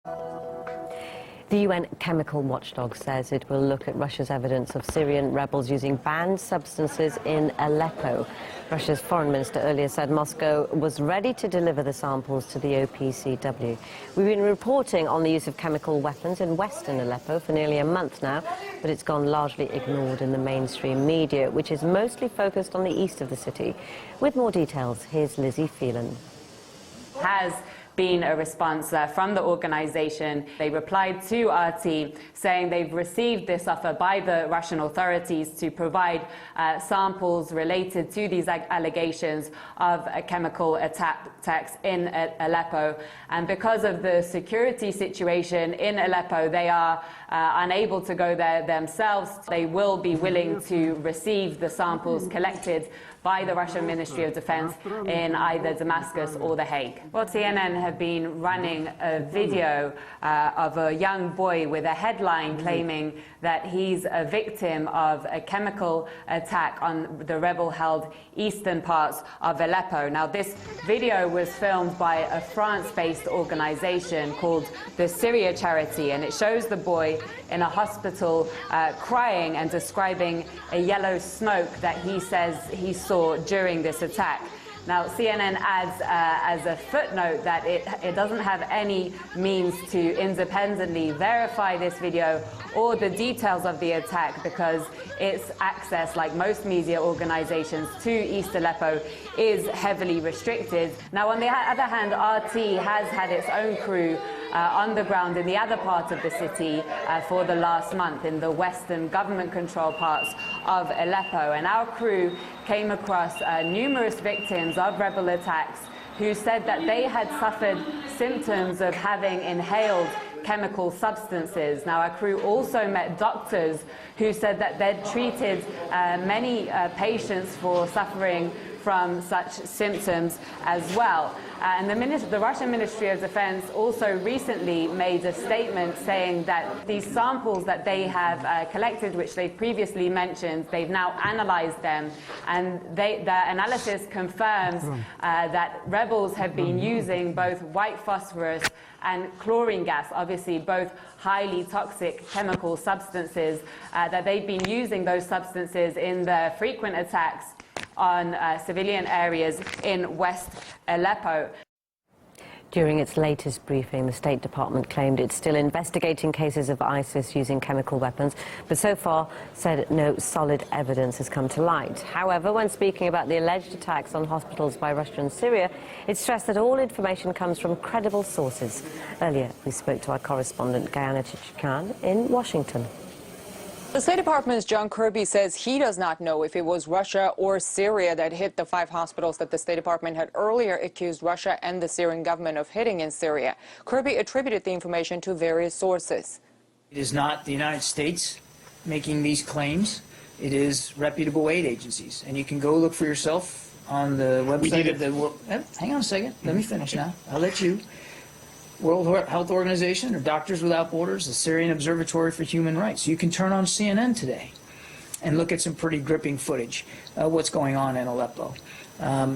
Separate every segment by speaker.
Speaker 1: The UN chemical watchdog says it will look at Russia's evidence of Syrian rebels using banned substances in Aleppo. Russia's foreign minister earlier said Moscow was ready to deliver the samples to the OPCW. We've been reporting on the use of chemical weapons in western Aleppo for nearly a month now, but it's gone largely ignored in the mainstream media, which is mostly focused on the east of the city. With more details, here's Lizzie Phelan.
Speaker 2: Has been a response from the organization. They replied to RT saying they've received this offer by the Russian authorities to provide samples related to these allegations of chemical attacks in Aleppo. And because of the security situation in Aleppo, they are unable to go there themselves. They will be willing to receive the samples collected by the Russian Ministry of Defense in either Damascus or The Hague. Well, CNN have been running a video of a young boy with a headline claiming that he's a victim of a chemical attack on the rebel-held eastern parts of Aleppo. Now, this video was filmed by a France-based organization called the Syria Charity, and it shows the boy in a hospital crying and describing a yellow smoke that he says he saw during this attack. Now, CNN adds as a footnote that it doesn't have any means to independently verify this video or the details of the attack because its access, like most media organizations, to East Aleppo is heavily restricted. Now, on the other hand, RT has had its own crew on the ground in the other part of the city for the last month in the western government-controlled parts of Aleppo. And our crew came across numerous victims of rebel attacks who said that they had suffered symptoms of having inhaled chemical substances. Now, our crew also met doctors who said that they'd treated many patients for suffering from such symptoms as well. And the Russian Ministry of Defense also recently made a statement saying that these samples that they have collected, which they previously mentioned, they've now analyzed them, and their analysis confirms that rebels have been using both white phosphorus and chlorine gas, obviously both highly toxic chemical substances, that they've been using those substances in their frequent attacks on civilian areas in West Aleppo.
Speaker 1: During its latest briefing, the State Department claimed it's still investigating cases of ISIS using chemical weapons, but so far said no solid evidence has come to light. However, when speaking about the alleged attacks on hospitals by Russia and Syria, it stressed that all information comes from credible sources. Earlier, we spoke to our correspondent, Gayana Chichkan, in Washington.
Speaker 3: The State Department's John Kirby says he does not know if it was Russia or Syria that hit the 5 hospitals that the State Department had earlier accused Russia and the Syrian government of hitting in Syria. Kirby attributed the information to various sources.
Speaker 4: It is not the United States making these claims. It is reputable aid agencies. And you can go look for yourself on the website of the World... Hang on a second. Let me finish now. I'll let you. World Health Organization or Doctors Without Borders, the Syrian Observatory for Human Rights. You can turn on CNN today and look at some pretty gripping footage of what's going on in Aleppo.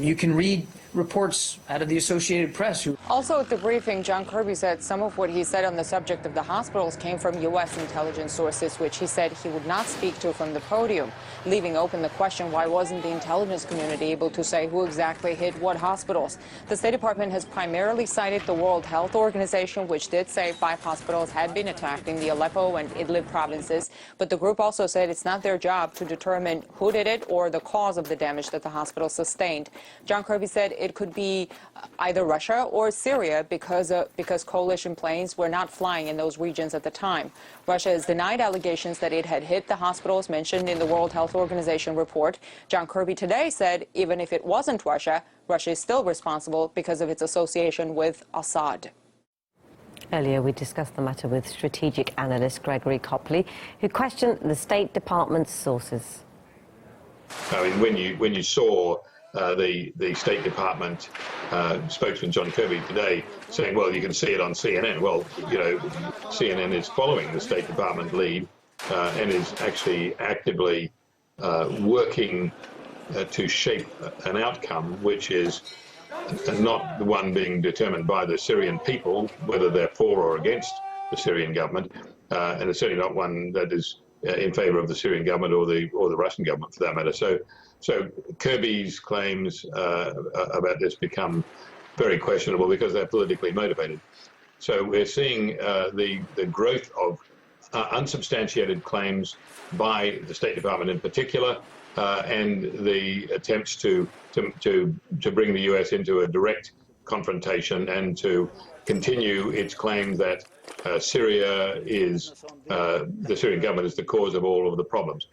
Speaker 4: You can read reports out of the Associated Press.
Speaker 3: Also at the briefing, John Kirby said some of what he said on the subject of the hospitals came from U.S. intelligence sources, which he said he would not speak to from the podium, leaving open the question why wasn't the intelligence community able to say who exactly hit what hospitals. The State Department has primarily cited the World Health Organization, which did say 5 hospitals had been attacked in the Aleppo and Idlib provinces, but the group also said it's not their job to determine who did it or the cause of the damage that the hospital sustained. John Kirby said it could be either Russia or Syria because coalition planes were not flying in those regions at the time. Russia has denied allegations that it had hit the hospitals mentioned in the World Health Organization report. John Kirby today said even if it wasn't Russia, Russia is still responsible because of its association with Assad.
Speaker 1: Earlier, we discussed the matter with strategic analyst Gregory Copley, who questioned the State Department's sources.
Speaker 5: I mean, when you saw the State Department spokesman John Kirby today saying, well, you can see it on CNN. Well, you know, CNN is following the State Department lead and is actually actively working to shape an outcome which is not the one being determined by the Syrian people, whether they're for or against the Syrian government, and it's certainly not one that is in favour of the Syrian government or the Russian government, for that matter. So Kirby's claims about this become very questionable because they're politically motivated. So we're seeing the growth of unsubstantiated claims by the State Department in particular, and the attempts to bring the US into a direct confrontation and to continue its claim that Syria is the Syrian government is the cause of all of the problems.